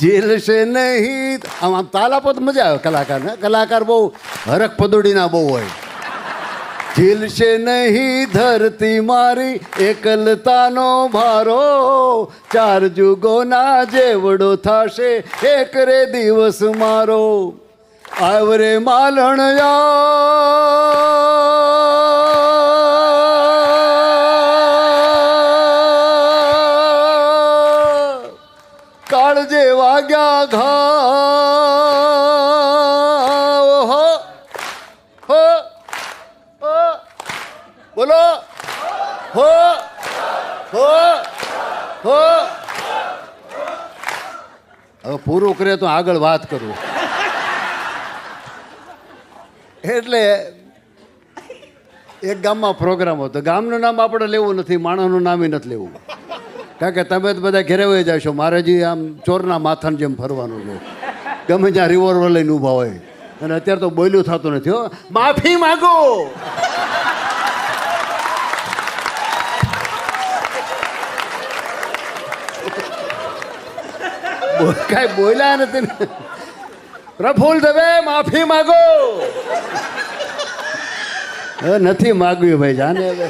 ઝીલશે નહીં. આમ તાલ આપો તો મજા આવે કલાકારને. કલાકાર બહુ હરખ પદોડીના બહુ હોય. ઝીલશે નહીં ધરતી મારી એકલતાનો ભારો, ચાર જુગોના જેવડો થશે એક રે દિવસ મારો. આવરે માલણયા કાળજે વાગ્યા ઘાવ. હો હો હો બોલો હો હો હો. હવે પૂરું કરે તો આગળ વાત કરું. એટલે એક ગામમાં પ્રોગ્રામ હતો. ગામનું નામ આપણે લેવું નથી, માણસનું નામ નથી લેવું, કારણ કે તમે તો બધા ઘેરે વહી જશો. મારે જે આમ ચોરના માથાની જેમ ફરવાનું છે, ગમે ત્યાં રિવોલ્વર લઈને ઊભા હોય. અને અત્યારે તો બોલ્યું થતું નથી. હો, માફી માગો. કાંઈ બોલ્યા નથી ને. પ્રફુલ્લ દવે માફી માગો. નથી માગવી ભાઈ, જાને હવે.